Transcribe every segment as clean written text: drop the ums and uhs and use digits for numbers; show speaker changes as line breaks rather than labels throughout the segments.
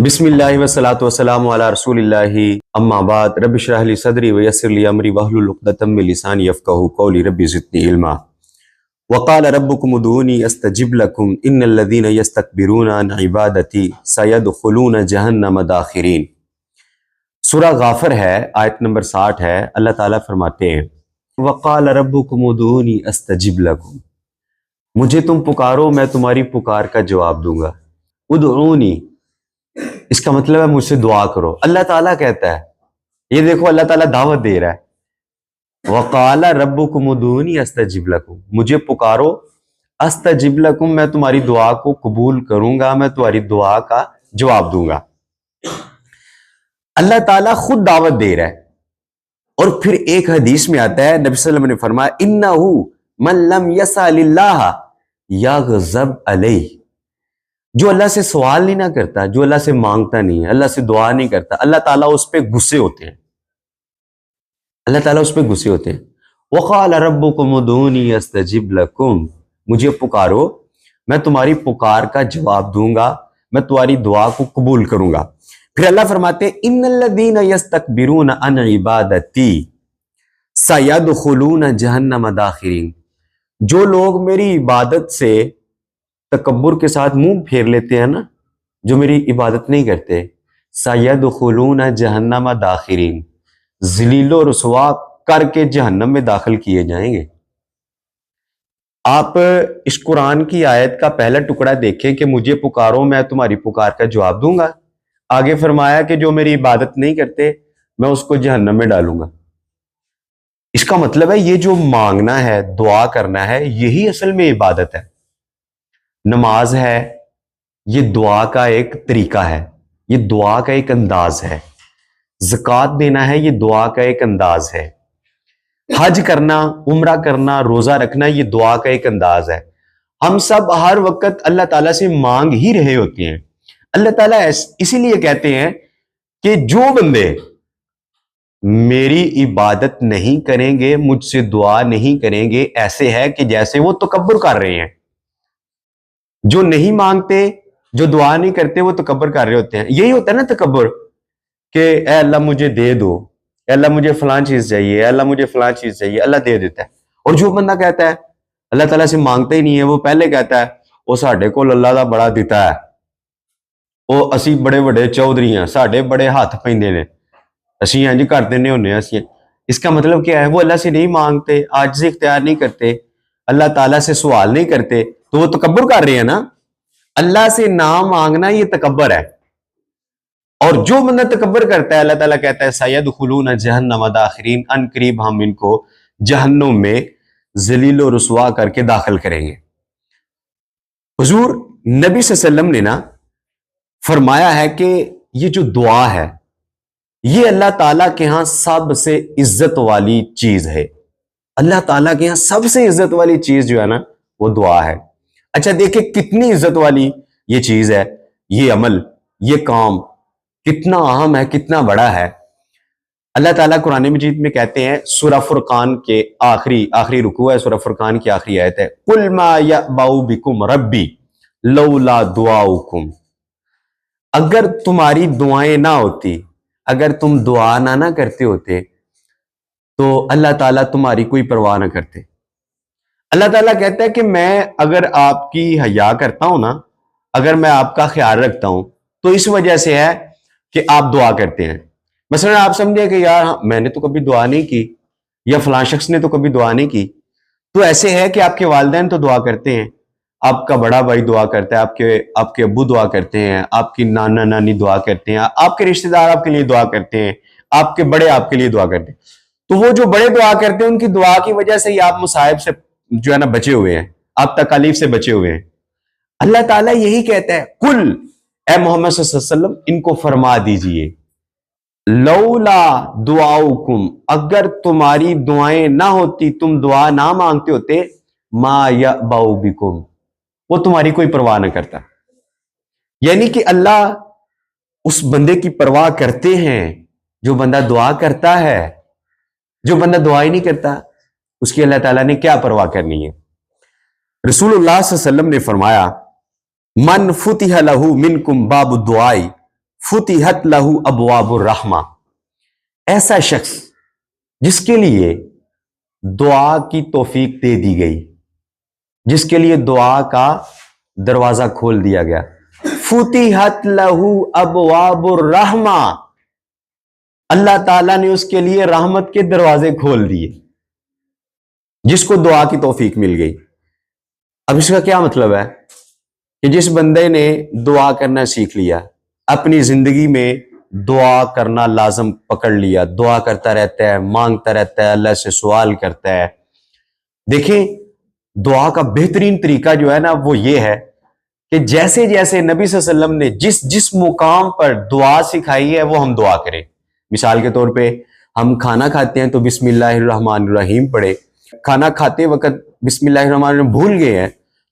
بسم اللہ والصلاۃ والسلام علی رسول اللہ اما بعد رب اشرح لی صدری ویسر لی امری واحلل عقدۃ من لسانی یفقہوا قولی رب زدنی علما وقال ربکم ادعونی استجب لکم ان الذین یستکبرون عن عبادتی سیدخلون جہنم داخرین۔ سورہ غافر ہے، آیت نمبر 60 ہے۔ اللہ تعالیٰ فرماتے ہیں وقال ربکم ادعونی استجب لکم، مجھے تم پکارو میں تمہاری پکار کا جواب دوں گا۔ ادعونی اس کا مطلب ہے مجھ سے دعا کرو۔ اللہ تعالیٰ کہتا ہے، یہ دیکھو اللہ تعالیٰ دعوت دے رہا ہے، وقال ربکم ادعونی استجب لکم، مجھے پکارو استجب لکم، میں تمہاری دعا کو قبول کروں گا، میں تمہاری دعا کا جواب دوں گا۔ اللہ تعالیٰ خود دعوت دے رہا ہے، اور پھر ایک حدیث میں آتا ہے، نبی صلی اللہ علیہ وسلم نے فرمایا انہ من لم یسأل اللہ یغضب علیہ، جو اللہ سے سوال نہیں نہ کرتا، جو اللہ سے مانگتا نہیں ہے، اللہ سے دعا نہیں کرتا، اللہ تعالیٰ اس پہ غصے ہوتے ہیں، اللہ تعالیٰ اس پہ غصے ہوتے ہیں۔ وقال ربکم ادعونی استجب لکم، مجھے پکارو میں تمہاری پکار کا جواب دوں گا، میں تمہاری دعا کو قبول کروں گا۔ پھر اللہ فرماتے ہیں ان الذین یستکبرون عن عبادتی سیدخلون جہنم داخرین، جو لوگ میری عبادت سے تکبر کے ساتھ منہ پھیر لیتے ہیں نا، جو میری عبادت نہیں کرتے، سیدخلون جہنم داخرین، ذلیل و رسوا کر کے جہنم میں داخل کیے جائیں گے۔ آپ اس قرآن کی آیت کا پہلا ٹکڑا دیکھیں کہ مجھے پکارو میں تمہاری پکار کا جواب دوں گا، آگے فرمایا کہ جو میری عبادت نہیں کرتے میں اس کو جہنم میں ڈالوں گا۔ اس کا مطلب ہے یہ جو مانگنا ہے، دعا کرنا ہے، یہی اصل میں عبادت ہے۔ نماز ہے، یہ دعا کا ایک طریقہ ہے، یہ دعا کا ایک انداز ہے۔ زکوٰۃ دینا ہے، یہ دعا کا ایک انداز ہے۔ حج کرنا، عمرہ کرنا، روزہ رکھنا، یہ دعا کا ایک انداز ہے۔ ہم سب ہر وقت اللہ تعالیٰ سے مانگ ہی رہے ہوتے ہیں۔ اللہ تعالیٰ اسی لیے کہتے ہیں کہ جو بندے میری عبادت نہیں کریں گے، مجھ سے دعا نہیں کریں گے، ایسے ہے کہ جیسے وہ تکبر کر رہے ہیں۔ جو نہیں مانگتے، جو دعا نہیں کرتے، وہ تکبر کر رہے ہوتے ہیں۔ یہی ہوتا ہے نا تکبر، کہ اے اللہ مجھے دے دو، اے اللہ مجھے فلاں چیز چاہیے، اے اللہ مجھے فلاں چیز چاہیے، اللہ دے دیتا ہے۔ اور جو بندہ کہتا ہے اللہ تعالیٰ سے مانگتا ہی نہیں ہے، وہ پہلے کہتا ہے وہ ساڈے کول اللہ دا بڑا دیتا ہے، وہ اسی بڑے بڑے چودھری ہیں، ساڈے بڑے ہاتھ پیندے نے، اسی انج کر دینے ہونے اسی۔ اس کا مطلب کیا ہے؟ وہ اللہ سے نہیں مانگتے، عاجزی اختیار نہیں کرتے، اللہ تعالیٰ سے سوال نہیں کرتے، تو وہ تکبر کر رہے ہیں نا۔ اللہ سے نہ مانگنا یہ تکبر ہے۔ اور جو بندہ تکبر کرتا ہے، اللہ تعالیٰ کہتا ہے سیدخلون جہنم داخرین، ان قریب ہم ان کو جہنم میں ذلیل و رسوا کر کے داخل کریں گے۔ حضور نبی صلی اللہ علیہ وسلم نے نا فرمایا ہے کہ یہ جو دعا ہے یہ اللہ تعالیٰ کے ہاں سب سے عزت والی چیز ہے۔ اللہ تعالیٰ کے ہاں سب سے عزت والی چیز جو ہے نا وہ دعا ہے۔ اچھا دیکھیں کتنی عزت والی یہ چیز ہے، یہ عمل، یہ کام کتنا اہم ہے، کتنا بڑا ہے۔ اللہ تعالیٰ قرآن مجید میں کہتے ہیں، سورہ فرقان کے آخری رکوع ہے، سورہ فرقان کی آخری آیت ہے، قُلْ مَا يَأْبَأُ بِكُمْ رَبِّي لَوْلَا دُعَاؤُكُمْ، اگر تمہاری دعائیں نہ ہوتی، اگر تم دعا نہ کرتے ہوتے تو اللہ تعالیٰ تمہاری کوئی پرواہ نہ کرتے۔ اللہ تعالیٰ کہتا ہے کہ میں اگر آپ کی حیا کرتا ہوں نا، اگر میں آپ کا خیال رکھتا ہوں تو اس وجہ سے ہے کہ آپ دعا کرتے ہیں۔ مثلا آپ سمجھے کہ یار میں نے تو کبھی دعا نہیں کی، یا فلاں شخص نے تو کبھی دعا نہیں کی، تو ایسے ہے کہ آپ کے والدین تو دعا کرتے ہیں، آپ کا بڑا بھائی دعا کرتا ہے، آپ کے ابو دعا کرتے ہیں، آپ کی نانا نانی دعا کرتے ہیں، آپ کے رشتہ دار آپ کے لیے دعا کرتے ہیں، آپ کے بڑے آپ کے لیے دعا کرتے ہیں۔ تو وہ جو بڑے دعا کرتے ہیں ان کی دعا کی وجہ سے ہی آپ مصائب سے جو ہے نا بچے ہوئے ہیں، آپ تکالیف سے بچے ہوئے ہیں۔ اللہ تعالیٰ یہی کہتا ہے، قل اے محمد صلی اللہ علیہ وسلم ان کو فرما دیجئے، لولا دعاؤکم، اگر تمہاری دعائیں نہ ہوتی، تم دعا نہ مانگتے ہوتے، ما یأبأ بکم، وہ تمہاری کوئی پرواہ نہ کرتا۔ یعنی کہ اللہ اس بندے کی پرواہ کرتے ہیں جو بندہ دعا کرتا ہے۔ جو بندہ دعا ہی نہیں کرتا اس کی اللہ تعالیٰ نے کیا پرواہ کرنی ہے۔ رسول اللہ صلی اللہ علیہ وسلم نے فرمایا من فتح لہ منکم باب الدعاء فتحت لہو ابواب الرحمہ، ایسا شخص جس کے لیے دعا کی توفیق دے دی گئی، جس کے لیے دعا کا دروازہ کھول دیا گیا، فتحت لہو ابواب الرحمہ، اللہ تعالیٰ نے اس کے لیے رحمت کے دروازے کھول دیے، جس کو دعا کی توفیق مل گئی۔ اب اس کا کیا مطلب ہے کہ جس بندے نے دعا کرنا سیکھ لیا، اپنی زندگی میں دعا کرنا لازم پکڑ لیا، دعا کرتا رہتا ہے، مانگتا رہتا ہے، اللہ سے سوال کرتا ہے۔ دیکھیں دعا کا بہترین طریقہ جو ہے نا وہ یہ ہے کہ جیسے جیسے نبی صلی اللہ علیہ وسلم نے جس مقام پر دعا سکھائی ہے وہ ہم دعا کریں۔ مثال کے طور پہ ہم کھانا کھاتے ہیں تو بسم اللہ الرحمن الرحیم پڑھے، کھانا کھاتے وقت بسم اللہ الرحمن الرحیم بھول گئے ہیں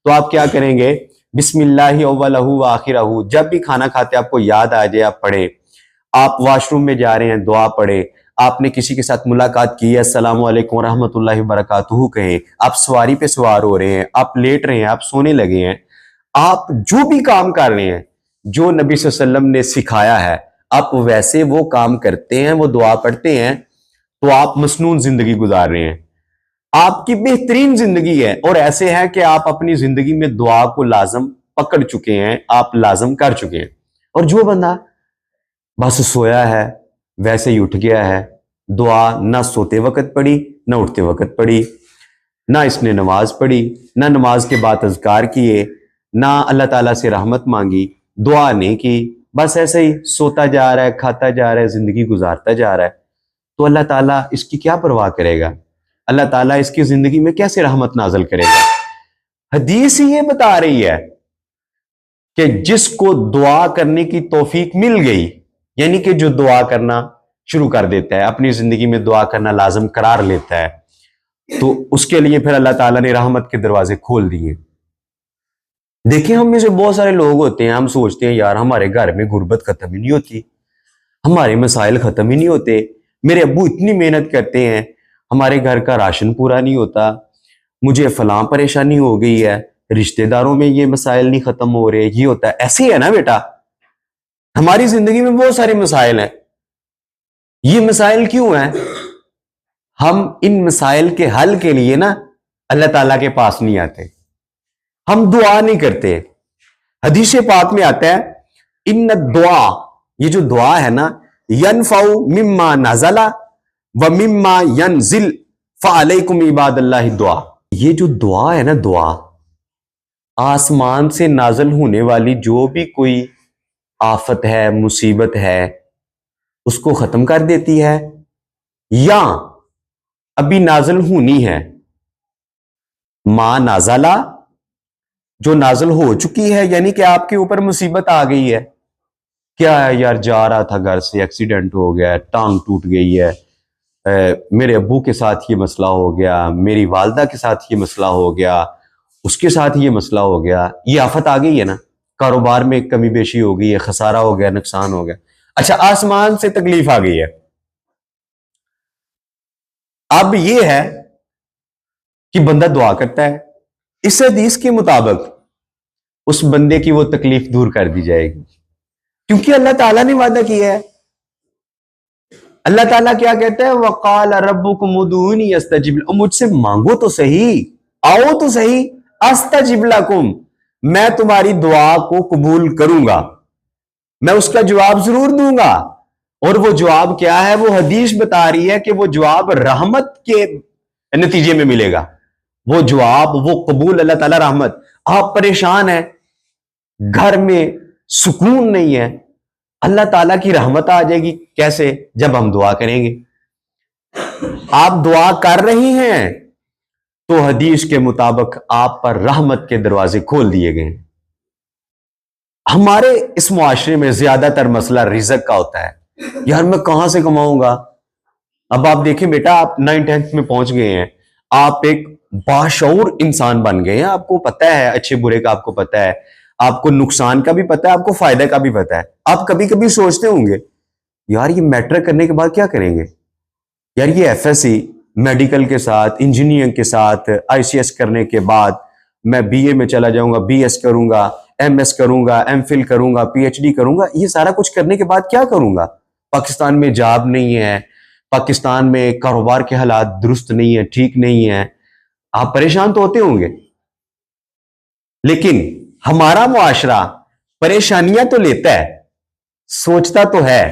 تو آپ کیا کریں گے؟ بسم اللہ اولہ و آخرہ، جب بھی کھانا کھاتے آپ کو یاد آ جائے آپ پڑھیں۔ آپ واش روم میں جا رہے ہیں دعا پڑھیں، آپ نے کسی کے ساتھ ملاقات کی ہے السلام علیکم ورحمۃ اللہ وبرکاتہ کہیں، آپ سواری پہ سوار ہو رہے ہیں، آپ لیٹ رہے ہیں، آپ سونے لگے ہیں، آپ جو بھی کام کر رہے ہیں جو نبی صلی اللہ علیہ وسلم نے سکھایا ہے آپ ویسے وہ کام کرتے ہیں، وہ دعا پڑھتے ہیں، تو آپ مسنون زندگی گزار رہے ہیں، آپ کی بہترین زندگی ہے۔ اور ایسے ہے کہ آپ اپنی زندگی میں دعا کو لازم پکڑ چکے ہیں، آپ لازم کر چکے ہیں۔ اور جو بندہ بس سویا ہے ویسے ہی اٹھ گیا ہے، دعا نہ سوتے وقت پڑھی نہ اٹھتے وقت پڑھی، نہ اس نے نماز پڑھی، نہ نماز کے بعد اذکار کیے، نہ اللہ تعالیٰ سے رحمت مانگی، دعا نہیں کی، بس ایسے ہی سوتا جا رہا ہے، کھاتا جا رہا ہے، زندگی گزارتا جا رہا ہے، تو اللہ تعالیٰ اس کی کیا پرواہ کرے گا؟ اللہ تعالیٰ اس کی زندگی میں کیسے رحمت نازل کرے گا؟ حدیث ہی یہ بتا رہی ہے کہ جس کو دعا کرنے کی توفیق مل گئی، یعنی کہ جو دعا کرنا شروع کر دیتا ہے، اپنی زندگی میں دعا کرنا لازم قرار لیتا ہے، تو اس کے لیے پھر اللہ تعالیٰ نے رحمت کے دروازے کھول دیے۔ دیکھیں ہم میں سے بہت سارے لوگ ہوتے ہیں، ہم سوچتے ہیں یار ہمارے گھر میں غربت ختم ہی نہیں ہوتی، ہمارے مسائل ختم ہی نہیں ہوتے، میرے ابو اتنی محنت کرتے ہیں، ہمارے گھر کا راشن پورا نہیں ہوتا، مجھے فلاں پریشانی ہو گئی ہے، رشتہ داروں میں یہ مسائل نہیں ختم ہو رہے، یہ ہوتا ہے۔ ایسے ہی ہے نا بیٹا، ہماری زندگی میں بہت سارے مسائل ہیں۔ یہ مسائل کیوں ہیں؟ ہم ان مسائل کے حل کے لیے نا اللہ تعالیٰ کے پاس نہیں آتے، ہم دعا نہیں کرتے۔ حدیث پاک میں آتا ہے ان الدعا، یہ جو دعا ہے نا، ینفع مما نزل و مما ینزل فعلیکم عباد اللہ دعا، یہ جو دعا ہے نا، دعا آسمان سے نازل ہونے والی جو بھی کوئی آفت ہے، مصیبت ہے، اس کو ختم کر دیتی ہے، یا ابھی نازل ہونی ہے۔ ما نازلہ، جو نازل ہو چکی ہے، یعنی کہ آپ کے اوپر مصیبت آ گئی ہے، کیا ہے یار، جا رہا تھا گھر سے، ایکسیڈنٹ ہو گیا، ٹانگ ٹوٹ گئی ہے، میرے ابو کے ساتھ یہ مسئلہ ہو گیا، میری والدہ کے ساتھ یہ مسئلہ ہو گیا، اس کے ساتھ یہ مسئلہ ہو گیا، یہ آفت آ گئی ہے نا، کاروبار میں کمی بیشی ہو گئی ہے، خسارہ ہو گیا، نقصان ہو گیا، اچھا آسمان سے تکلیف آ گئی ہے۔ اب یہ ہے کہ بندہ دعا کرتا ہے، اس حدیث کے مطابق اس بندے کی وہ تکلیف دور کر دی جائے گی، کیونکہ اللہ تعالیٰ نے وعدہ کیا ہے۔ اللہ تعالیٰ کیا کہتا ہے؟ وَقَالَ رَبُّكُمُ ادْعُونِي أَسْتَجِبْ لَكُمْ، مجھ سے مانگو تو صحیح، آؤ تو صحیح، أَسْتَجِبْ لَكُمْ، میں تمہاری دعا کو قبول کروں گا، میں اس کا جواب ضرور دوں گا۔ اور وہ جواب کیا ہے؟ وہ حدیث بتا رہی ہے کہ وہ جواب رحمت کے نتیجے میں ملے گا، وہ جواب، وہ قبول، اللہ تعالیٰ رحمت۔ آپ پریشان ہیں، گھر میں سکون نہیں ہے، اللہ تعالیٰ کی رحمت آ جائے گی کیسے؟ جب ہم دعا کریں گے۔ آپ دعا کر رہی ہیں تو حدیث کے مطابق آپ پر رحمت کے دروازے کھول دیے گئے۔ ہمارے اس معاشرے میں زیادہ تر مسئلہ رزق کا ہوتا ہے، یار میں کہاں سے کماؤں گا؟ اب آپ دیکھیں بیٹا، آپ 9th میں پہنچ گئے ہیں، آپ ایک باشعور انسان بن گئے ہیں، آپ کو پتہ ہے اچھے برے کا، آپ کو پتہ ہے، آپ کو نقصان کا بھی پتہ ہے، آپ کو فائدہ کا بھی پتہ ہے۔ آپ کبھی کبھی سوچتے ہوں گے یار یہ میٹرک کرنے کے بعد کیا کریں گے، یار یہ ایف ایس سی میڈیکل کے ساتھ، انجینئرنگ کے ساتھ، آئی سی ایس کرنے کے بعد میں بی اے میں چلا جاؤں گا، بی ایس کروں گا، MS کروں گا, MPhil کروں گا, PhD کروں گا, یہ سارا کچھ کرنے کے بعد کیا کروں گا؟ پاکستان میں جاب نہیں ہے, پاکستان میں کاروبار کے حالات درست نہیں ہیں, ٹھیک نہیں ہیں, آپ پریشان تو ہوتے ہوں گے. لیکن ہمارا معاشرہ پریشانیاں تو لیتا ہے, سوچتا تو ہے,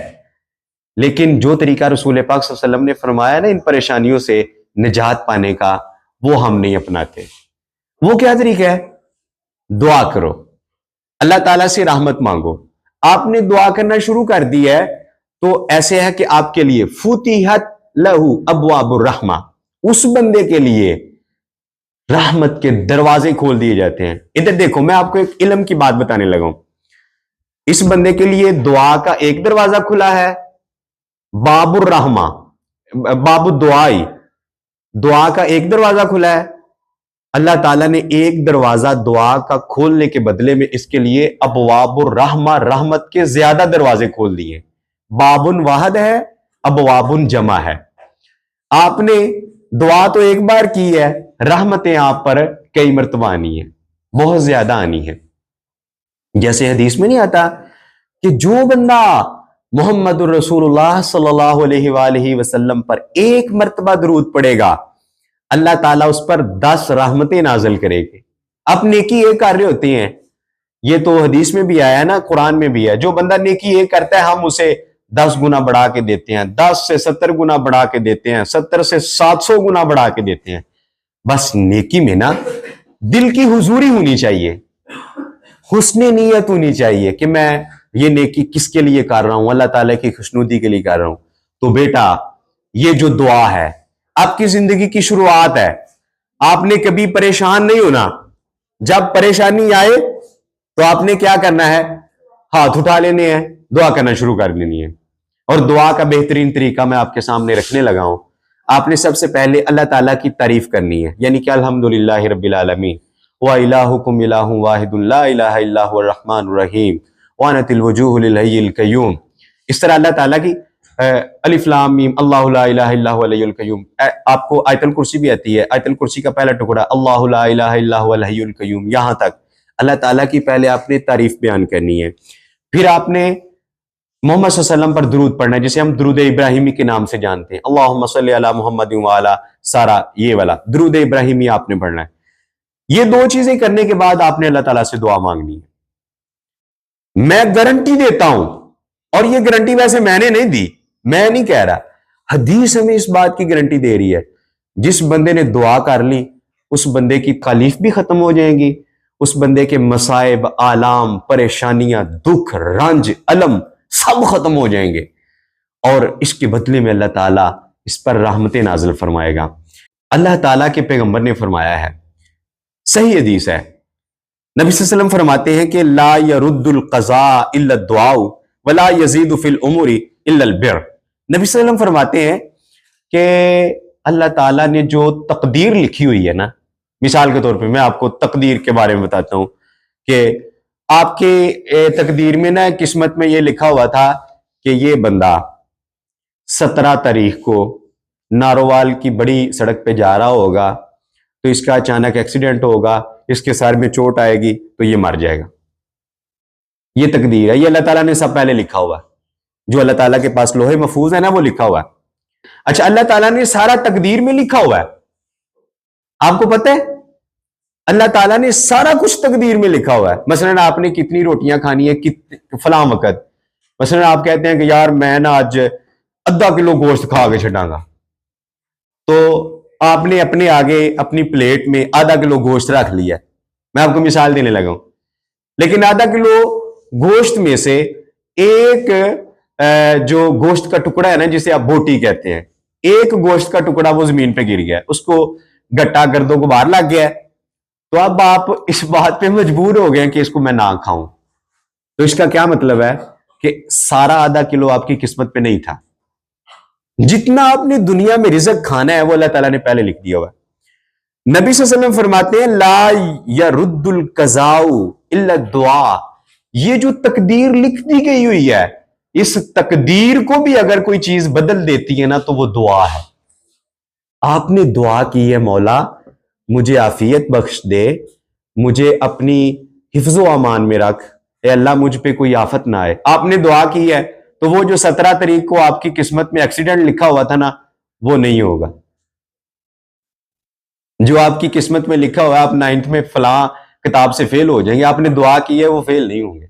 لیکن جو طریقہ رسول پاک صلی اللہ علیہ وسلم نے فرمایا نا ان پریشانیوں سے نجات پانے کا, وہ ہم نہیں اپناتے. وہ کیا طریقہ ہے؟ دعا کرو, اللہ تعالیٰ سے رحمت مانگو. آپ نے دعا کرنا شروع کر دی ہے تو ایسے ہے کہ آپ کے لیے فتحت لہو ابواب الرحمہ, اس بندے کے لیے رحمت کے دروازے کھول دیے جاتے ہیں. ادھر دیکھو, میں آپ کو ایک علم کی بات بتانے لگا ہوں. اس بندے کے لیے دعا کا ایک دروازہ کھلا ہے, باب الرحمہ, باب الدعائی, دعا کا ایک دروازہ کھلا ہے. اللہ تعالیٰ نے ایک دروازہ دعا کا کھولنے کے بدلے میں اس کے لیے ابواب الرحمہ, رحمت کے زیادہ دروازے کھول دیے. باب واحد ہے, ابواب جمع ہے. آپ نے دعا تو ایک بار کی ہے, رحمتیں آپ پر کئی مرتبہ آنی ہیں, بہت زیادہ آنی ہے. جیسے حدیث میں نہیں آتا کہ جو بندہ محمد الرسول اللہ صلی اللہ علیہ وآلہ وسلم پر ایک مرتبہ درود پڑے گا, اللہ تعالیٰ اس پر 10 رحمتیں نازل کرے گی. اب نیکی ایک کر رہے ہوتے ہیں, یہ تو حدیث میں بھی آیا نا, قرآن میں بھی ہے, جو بندہ نیکی ایک کرتا ہے ہم اسے 10 گنا بڑھا کے دیتے ہیں, 10 سے 70 گنا بڑھا کے دیتے ہیں, 70 سے 700 گنا بڑھا کے دیتے ہیں. بس نیکی میں نا دل کی حضوری ہونی چاہیے, حسن نیت ہونی چاہیے کہ میں یہ نیکی کس کے لیے کر رہا ہوں, اللہ تعالیٰ کی خوشنودی کے لیے کر رہا ہوں. تو بیٹا یہ جو دعا ہے آپ کی زندگی کی شروعات ہے, آپ نے کبھی پریشان نہیں ہونا. جب پریشانی آئے تو آپ نے کیا کرنا ہے؟ ہاتھ اٹھا لینے ہیں, دعا کرنا شروع کر دینی ہے. اور دعا کا بہترین طریقہ میں آپ کے سامنے رکھنے لگا ہوں. آپ نے سب سے پہلے اللہ تعالیٰ کی تعریف کرنی ہے, یعنی کہ الحمدللہ رب العالمین وَإِلَٰهُكُمْ إِلَٰهٌ وَاحِدٌ لَا إِلَٰهَ إِلَّا هُوَ الرَّحْمَٰنُ الرَّحِيمُ وَأَنَتِ الْوُجُوهُ لِلْحَيِّ الْقَيُّومِ. اس طرح اللہ تعالیٰ کی الف لام میم اللہ لا الہ الا هو الحی القیوم. آپ کو آیت الکرسی بھی آتی ہے, آیت الکرسی کا پہلا ٹکڑا اللہ لا الہ الا هو الحی القیوم, یہاں تک اللہ تعالیٰ کی پہلے آپ نے تعریف بیان کرنی ہے. پھر آپ نے محمد صلی اللہ علیہ وسلم پر درود پڑھنا ہے, جسے ہم درود ابراہیمی کے نام سے جانتے ہیں. اللہم صلی علی محمد وعلی سارا, یہ والا درود ابراہیمی آپ نے پڑھنا ہے. یہ 2 چیزیں کرنے کے بعد آپ نے اللہ تعالیٰ سے دعا مانگنی ہے. میں گارنٹی دیتا ہوں, اور یہ گارنٹی ویسے میں نے نہیں دی, میں نہیں کہہ رہا, حدیث ہمیں اس بات کی گارنٹی دے رہی ہے. جس بندے نے دعا کر لی اس بندے کی تکالیف بھی ختم ہو جائیں گی, اس بندے کے مصائب, آلام, پریشانیاں, دکھ, رنج, علم سب ختم ہو جائیں گے, اور اس کے بدلے میں اللہ تعالیٰ اس پر رحمتیں نازل فرمائے گا. اللہ تعالیٰ کے پیغمبر نے فرمایا ہے, صحیح حدیث ہے, نبی صلی اللہ علیہ وسلم فرماتے ہیں کہ لا يرد القضاء الا الدعاء ولا يزيد في الامور الا البر. نبی صلی اللہ علیہ وسلم فرماتے ہیں کہ اللہ تعالیٰ نے جو تقدیر لکھی ہوئی ہے نا, مثال کے طور پہ میں آپ کو تقدیر کے بارے میں بتاتا ہوں کہ آپ کے تقدیر میں نا قسمت میں یہ لکھا ہوا تھا کہ یہ بندہ 17 تاریخ کو نارووال کی بڑی سڑک پہ جا رہا ہوگا, تو اس کا اچانک ایکسیڈنٹ ہوگا, اس کے سر میں چوٹ آئے گی تو یہ مر جائے گا. یہ تقدیر ہے, یہ اللہ تعالیٰ نے سب پہلے لکھا ہوا ہے, جو اللہ تعالیٰ کے پاس لوہے محفوظ ہے نا وہ لکھا ہوا ہے. اچھا, اللہ تعالیٰ نے سارا تقدیر میں لکھا ہوا ہے, آپ کو پتہ ہے اللہ تعالیٰ نے سارا کچھ تقدیر میں لکھا ہوا ہے. مثلا آپ نے کتنی روٹیاں کھانی ہے فلاں وقت, مثلا آپ کہتے ہیں کہ یار میں نا آج ½ کلو گوشت کھا کے چھٹاں گا, تو آپ نے اپنے آگے اپنی پلیٹ میں ½ کلو گوشت رکھ لیا. میں آپ کو مثال دینے لگا ہوں, لیکن ½ کلو گوشت میں سے ایک جو گوشت کا ٹکڑا ہے نا, جسے آپ بوٹی کہتے ہیں, ایک گوشت کا ٹکڑا وہ زمین پہ گر گیا, اس کو گٹا گردوں کو باہر لگ گیا, تو اب آپ اس بات پہ مجبور ہو گئے کہ اس کو میں نہ کھاؤں. تو اس کا کیا مطلب ہے کہ سارا ½ کلو آپ کی قسمت پہ نہیں تھا. جتنا آپ نے دنیا میں رزق کھانا ہے وہ اللہ تعالیٰ نے پہلے لکھ دیا ہوا. نبی صلی اللہ علیہ وسلم فرماتے ہیں لا يرد القضاء الا الدعاء. یہ جو تقدیر لکھ دی گئی ہوئی ہے, اس تقدیر کو بھی اگر کوئی چیز بدل دیتی ہے نا تو وہ دعا ہے. آپ نے دعا کی ہے مولا مجھے عافیت بخش دے, مجھے اپنی حفظ و امان میں رکھ، اے اللہ مجھ پہ کوئی آفت نہ آئے۔ آپ نے دعا کی ہے تو وہ جو 17 تاریخ کو آپ کی قسمت میں ایکسیڈنٹ لکھا ہوا تھا نا، وہ نہیں ہوگا۔ جو آپ کی قسمت میں لکھا ہوا ہے آپ 9th میں فلاں کتاب سے فیل ہو جائیں گے، آپ نے دعا کی ہے، وہ فیل نہیں ہوں گے۔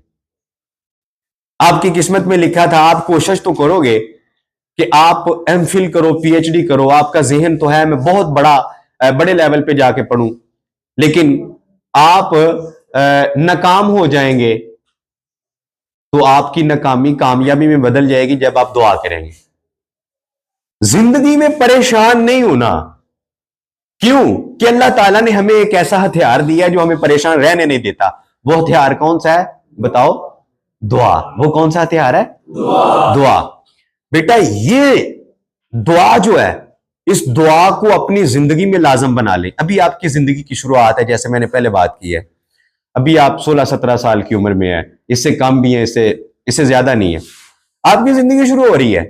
آپ کی قسمت میں لکھا تھا، آپ کوشش تو کرو گے کہ آپ ایم فل کرو، پی ایچ ڈی کرو، آپ کا ذہن تو ہے میں بہت بڑے لیول پہ جا کے پڑھوں، لیکن آپ ناکام ہو جائیں گے تو آپ کی ناکامی کامیابی میں بدل جائے گی جب آپ دعا کریں گے۔ زندگی میں پریشان نہیں ہونا، کیوں کہ اللہ تعالیٰ نے ہمیں ایک ایسا ہتھیار دیا جو ہمیں پریشان رہنے نہیں دیتا۔ وہ ہتھیار کون سا ہے بتاؤ؟ دعا۔ وہ کون سا ہتھیار ہے؟ دعا۔ بیٹا یہ دعا جو ہے، اس دعا کو اپنی زندگی میں لازم بنا لیں۔ ابھی آپ کی زندگی کی شروعات ہے، جیسے میں نے پہلے بات کی ہے، ابھی آپ 16-17 سال کی عمر میں ہیں، اس سے کم بھی ہیں، اس سے زیادہ نہیں ہے، آپ کی زندگی شروع ہو رہی ہے۔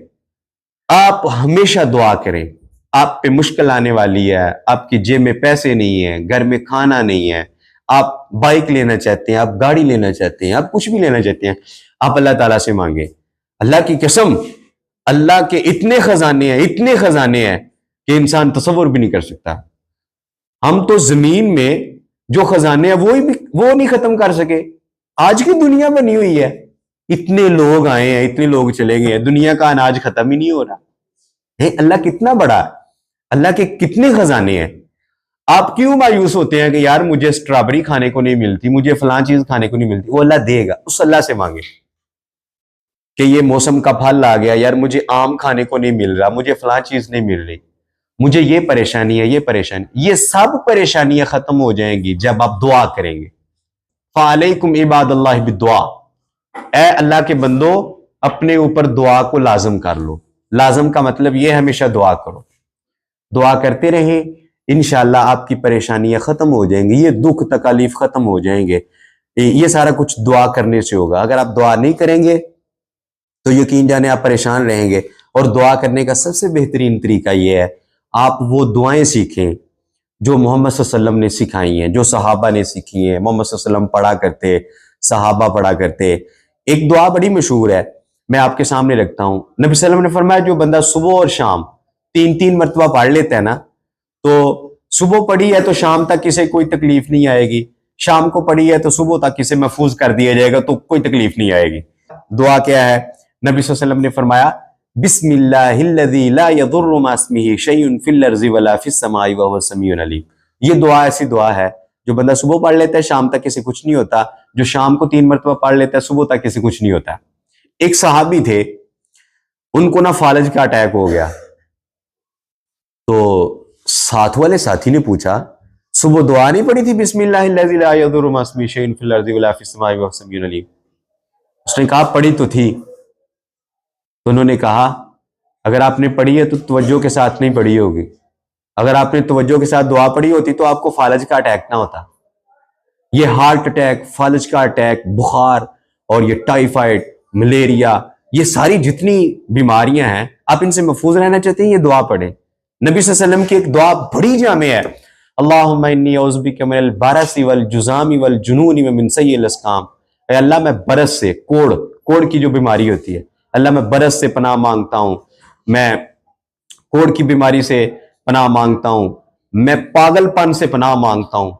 آپ ہمیشہ دعا کریں۔ آپ پہ مشکل آنے والی ہے، آپ کی جیب میں پیسے نہیں ہیں، گھر میں کھانا نہیں ہے، آپ بائک لینا چاہتے ہیں، آپ گاڑی لینا چاہتے ہیں، آپ کچھ بھی لینا چاہتے ہیں، آپ اللہ تعالیٰ سے مانگیں۔ اللہ کی قسم، اللہ کے اتنے خزانے ہیں کہ انسان تصور بھی نہیں کر سکتا۔ ہم تو زمین میں جو خزانے ہیں وہ نہیں ختم کر سکے۔ آج کی دنیا بنی ہوئی ہے، اتنے لوگ آئے ہیں، اتنے لوگ چلے گئے ہیں، دنیا کا اناج ختم ہی نہیں ہو رہا۔ اللہ کتنا بڑا ہے، اللہ کے کتنے خزانے ہیں۔ آپ کیوں مایوس ہوتے ہیں کہ یار مجھے سٹرابری کھانے کو نہیں ملتی، مجھے فلاں چیز کھانے کو نہیں ملتی؟ وہ اللہ دے گا، اس اللہ سے مانگے کہ یہ موسم کا پھل آ گیا، یار مجھے آم کھانے کو نہیں مل رہا، مجھے فلاں چیز نہیں مل رہی، مجھے یہ پریشانی ہے، یہ پریشانی۔ یہ سب پریشانیاں ختم ہو جائیں گی جب آپ دعا کریں گے۔ فعلیکم عباد اللہ بالدعا، اے اللہ کے بندو اپنے اوپر دعا کو لازم کر لو۔ لازم کا مطلب یہ ہمیشہ دعا کرو، دعا کرتے رہیں، انشاءاللہ آپ کی پریشانیاں ختم ہو جائیں گی، یہ دکھ تکالیف ختم ہو جائیں گے۔ یہ سارا کچھ دعا کرنے سے ہوگا۔ اگر آپ دعا نہیں کریں گے تو یقین جانے آپ پریشان رہیں گے۔ اور دعا کرنے کا سب سے بہترین طریقہ یہ ہے، آپ وہ دعائیں سیکھیں جو محمد صلی اللہ علیہ وسلم نے سکھائی ہیں، جو صحابہ نے سیکھی ہیں۔ محمد صلی اللہ علیہ وسلم پڑھا کرتے، صحابہ پڑھا کرتے۔ ایک دعا بڑی مشہور ہے، میں آپ کے سامنے رکھتا ہوں۔ نبی صلی اللہ علیہ وسلم نے فرمایا جو بندہ صبح اور شام 3 مرتبہ پڑھ لیتا ہے نا، تو صبح پڑھی ہے تو شام تک اسے کوئی تکلیف نہیں آئے گی، شام کو پڑھی ہے تو صبح تک اسے محفوظ کر دیا جائے گا، تو کوئی تکلیف نہیں آئے گی۔ دعا کیا ہے؟ نبی صلی اللہ علیہ وسلم نے فرمایا بسم اللہ الذی لا یضر مع اسمہ شیء فی الارض ولا فی السماء وهو السمیع العلیم۔ یہ دعا ایسی دعا ہے جو بندہ صبح پڑھ لیتا ہے، شام تک اسے کچھ نہیں ہوتا، جو شام کو 3 مرتبہ پڑھ لیتا ہے صبح تک اسے کچھ نہیں ہوتا۔ ایک صحابی تھے، ان کو نا فالج کا اٹیک ہو گیا، تو ساتھ والے ساتھی نے پوچھا صبح دعا نہیں پڑھی تھی بسم اللہ الذی لا یضر مع اسمہ شیء فی الارض ولا فی السماء وهو السمیع العلیم؟ اس نے کہا پڑھی تو تھی۔ تو انہوں نے کہا اگر آپ نے پڑھی ہے تو توجہ کے ساتھ نہیں پڑھی ہوگی، اگر آپ نے توجہ کے ساتھ دعا پڑھی ہوتی تو آپ کو فالج کا اٹیک نہ ہوتا۔ یہ ہارٹ اٹیک، فالج کا اٹیک، بخار اور یہ ٹائیفائڈ، ملیریا، یہ ساری جتنی بیماریاں ہیں، آپ ان سے محفوظ رہنا چاہتے ہیں، یہ دعا پڑھیں۔ نبی صلی اللہ علیہ وسلم کی ایک دعا بڑی جامع ہے، اللہم انی اعوذ بک من البرص والجذام والجنون ومن سیء الاسقام۔ اے اللہ میں برس سے، کوڑ کی جو بیماری ہوتی ہے، اللہ میں برس سے پناہ مانگتا ہوں، میں کوڑ کی بیماری سے پناہ مانگتا ہوں، میں پاگل پن سے پناہ مانگتا ہوں۔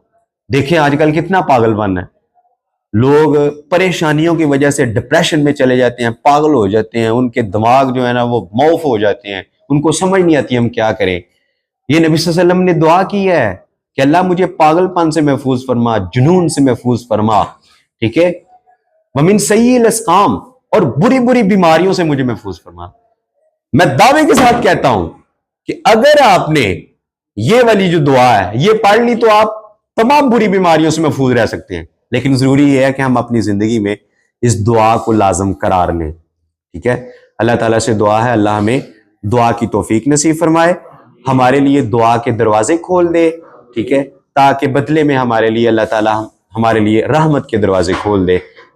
دیکھیں آج کل کتنا پاگل پن ہے، لوگ پریشانیوں کی وجہ سے ڈپریشن میں چلے جاتے ہیں، پاگل ہو جاتے ہیں، ان کے دماغ جو ہے نا وہ معاف ہو جاتے ہیں، ان کو سمجھ نہیں آتی ہم کیا کریں۔ یہ نبی صلی اللہ علیہ وسلم نے دعا کی ہے کہ اللہ مجھے پاگل پن سے محفوظ فرما، جنون سے محفوظ فرما، ٹھیک ہے، ومن سیء الاسقام، اور بری بری بیماریوں سے مجھے محفوظ فرما۔ میں دعوے کے ساتھ کہتا ہوں کہ اگر آپ نے یہ والی جو دعا ہے یہ پڑھ لی تو آپ تمام بری بیماریوں سے محفوظ رہ سکتے ہیں، لیکن ضروری یہ ہے کہ ہم اپنی زندگی میں اس دعا کو لازم قرار لیں، ٹھیک ہے۔ اللہ تعالیٰ سے دعا ہے اللہ ہمیں دعا کی توفیق نصیب فرمائے، ہمارے لیے دعا کے دروازے کھول دے، ٹھیک ہے، تاکہ بدلے میں ہمارے لیے اللہ تعالیٰ ہمارے لیے رحمت کے دروازے کھول دے۔